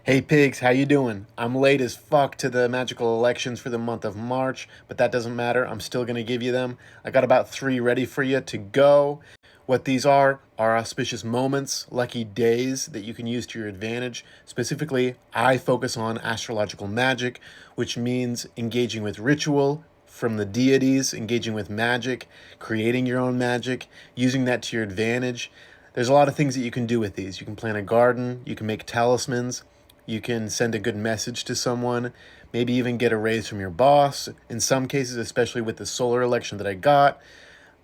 Hey pigs, how you doing? I'm late as fuck to the magical elections for the month of March, but that doesn't matter. I'm still going to give you them. I got about 3 ready for you to go. What these are auspicious moments, lucky days that you can use to your advantage. Specifically, I focus on astrological magic, which means engaging with ritual from the deities, engaging with magic, creating your own magic, using that to your advantage. There's a lot of things that you can do with these. You can plant a garden, you can make talismans, you can send a good message to someone, maybe even get a raise from your boss, in some cases, especially with the solar election that I got.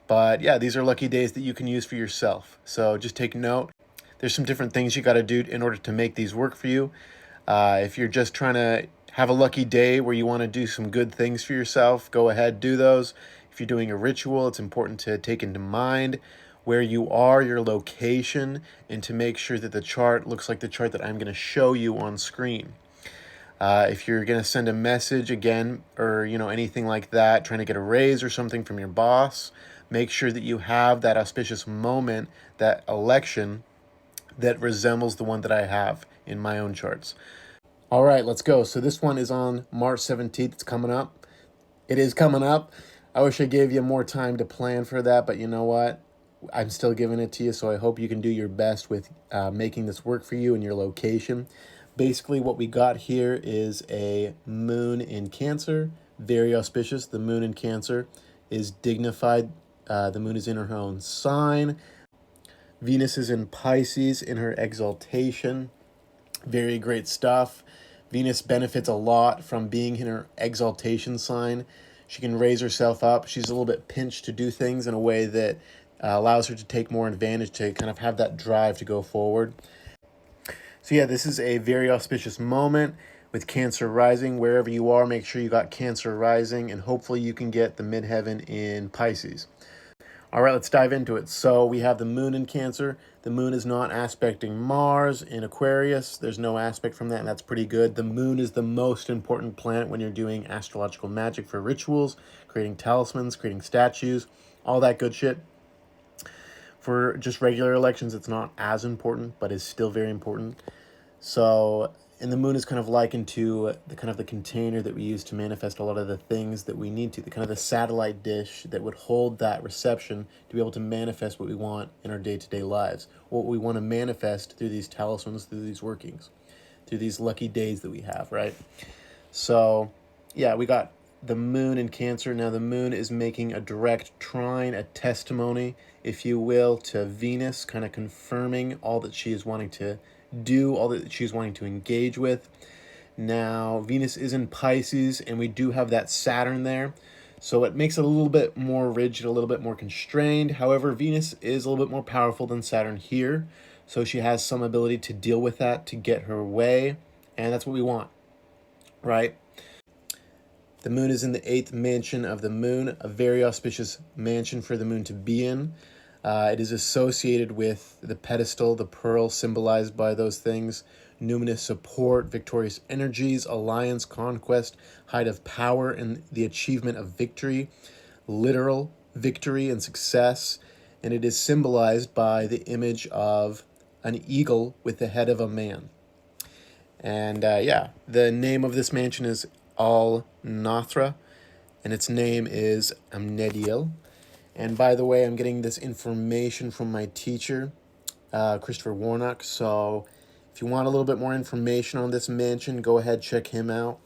But yeah, these are lucky days that you can use for yourself. So just take note. There's some different things you got to do in order to make these work for you. If you're just trying to have a lucky day where you want to do some good things for yourself, go ahead, do those. If you're doing a ritual, it's important to take into mind where you are, your location, and to make sure that the chart looks like the chart that I'm going to show you on screen. If you're going to send a message again, or anything like that, trying to get a raise or something from your boss, make sure that you have that auspicious moment, that election that resembles the one that I have in my own charts. All right, let's go. So this one is on March 17th. It's coming up. It is coming up. I wish I gave you more time to plan for that, but you know what? I'm still giving it to you, so I hope you can do your best with making this work for you and your location. Basically, what we got here is a moon in Cancer, very auspicious. The moon in Cancer is dignified. The moon is in her own sign. Venus is in Pisces in her exaltation. Very great stuff. Venus benefits a lot from being in her exaltation sign. She can raise herself up. She's a little bit pinched to do things in a way that allows her to take more advantage, to kind of have that drive to go forward. So yeah, this is a very auspicious moment with Cancer rising. Wherever you are, make sure you got Cancer rising, and hopefully you can get the midheaven in Pisces. All right, let's dive into it. So we have the moon in Cancer. The moon is not aspecting Mars in Aquarius. There's no aspect from that, and that's pretty good. The moon is the most important planet when you're doing astrological magic for rituals, creating talismans, creating statues, all that good shit. For just regular elections, it's not as important, but is still very important. So, and the moon is kind of likened to the container that we use to manifest a lot of the things that we need to, the kind of the satellite dish that would hold that reception to be able to manifest what we want in our day-to-day lives, what we want to manifest through these talismans, through these workings, through these lucky days that we have, right? So, yeah, we got the moon in Cancer. Now the moon is making a direct trine, a testimony, if you will, to Venus, kind of confirming all that she is wanting to do, all that she's wanting to engage with. Now, Venus is in Pisces, and we do have that Saturn there. So it makes it a little bit more rigid, a little bit more constrained. However, Venus is a little bit more powerful than Saturn here. So she has some ability to deal with that, to get her way. And that's what we want, right? The moon is in the 8th mansion of the moon, a very auspicious mansion for the moon to be in. It is associated with the pedestal, the pearl symbolized by those things, numinous support, victorious energies, alliance, conquest, height of power, and the achievement of victory, literal victory and success. And it is symbolized by the image of an eagle with the head of a man. And yeah, the name of this mansion is Al Nathra, and its name is Amnediel. And by the way, I'm getting this information from my teacher, Christopher Warnock. So if you want a little bit more information on this mansion, go ahead, check him out.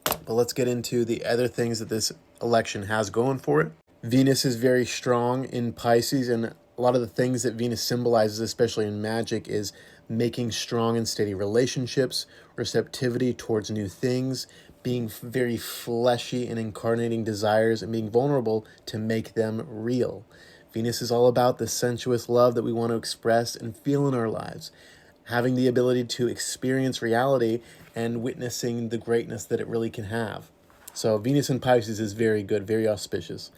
But let's get into the other things that this election has going for it. Venus is very strong in Pisces, and a lot of the things that Venus symbolizes, especially in magic, is making strong and steady relationships, receptivity towards new things, being very fleshy and incarnating desires, and being vulnerable to make them real. Venus is all about the sensuous love that we want to express and feel in our lives, having the ability to experience reality and witnessing the greatness that it really can have. So Venus in Pisces is very good, very auspicious.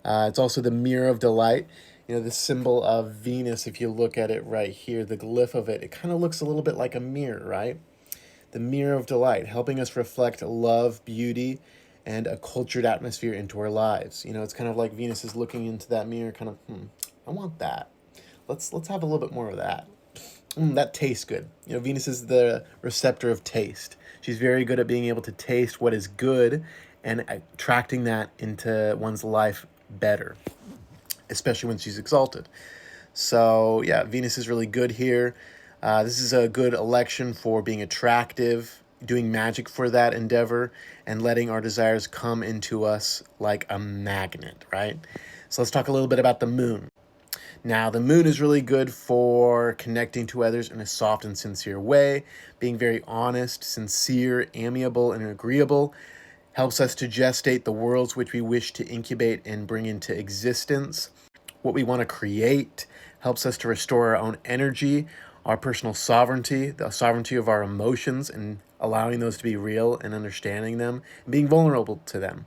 It's also the mirror of delight. The symbol of Venus, if you look at it right here, the glyph of it, it kind of looks a little bit like a mirror, right? The mirror of delight, helping us reflect love, beauty, and a cultured atmosphere into our lives. It's kind of like Venus is looking into that mirror, kind of, I want that. Let's have a little bit more of that. That tastes good. Venus is the receptor of taste. She's very good at being able to taste what is good and attracting that into one's life better, especially when she's exalted. So, yeah, Venus is really good here. This is a good election for being attractive, doing magic for that endeavor, and letting our desires come into us like a magnet, right? So, let's talk a little bit about the moon. Now, the moon is really good for connecting to others in a soft and sincere way, being very honest, sincere, amiable, and agreeable. Helps us to gestate the worlds which we wish to incubate and bring into existence. What we want to create helps us to restore our own energy, our personal sovereignty, the sovereignty of our emotions, and allowing those to be real and understanding them, and being vulnerable to them,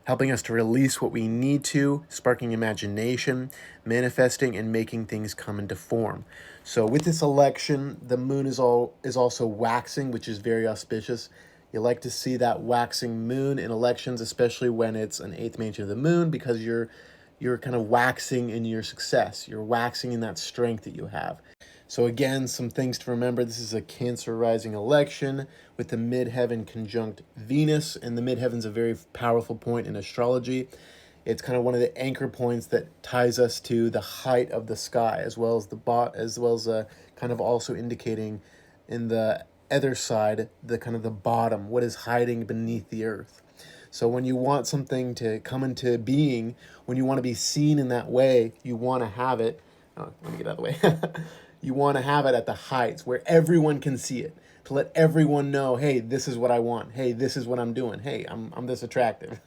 helping us to release what we need to, sparking imagination, manifesting, and making things come into form. So with this election, the moon is also waxing, which is very auspicious. You like to see that waxing moon in elections, especially when it's an eighth mansion of the moon, because you're kind of waxing in your success. You're waxing in that strength that you have. So again, some things to remember. This is a Cancer rising election with the midheaven conjunct Venus, and the midheaven's a very powerful point in astrology. It's kind of one of the anchor points that ties us to the height of the sky, as well as kind of also indicating in the other side the kind of the bottom, what is hiding beneath the earth. So when you want something to come into being, when you want to be seen in that way, you want to have it. Oh, let me get out of the way. You want to have it at the heights where everyone can see it, to let everyone know, hey, this is what I want. Hey, this is what I'm doing. Hey, I'm this attractive.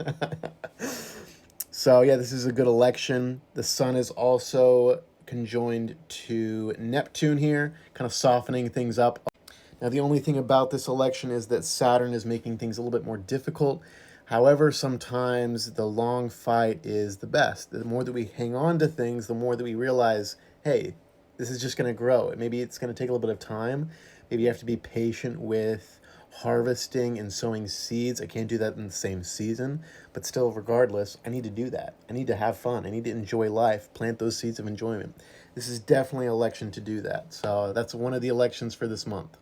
So yeah, this is a good election. The sun is also conjoined to Neptune here, kind of softening things up. Now, the only thing about this election is that Saturn is making things a little bit more difficult. However, sometimes the long fight is the best. The more that we hang on to things, the more that we realize, hey, this is just going to grow. Maybe it's going to take a little bit of time. Maybe you have to be patient with harvesting and sowing seeds. I can't do that in the same season, but still, regardless, I need to do that. I need to have fun. I need to enjoy life, plant those seeds of enjoyment. This is definitely an election to do that. So that's one of the elections for this month.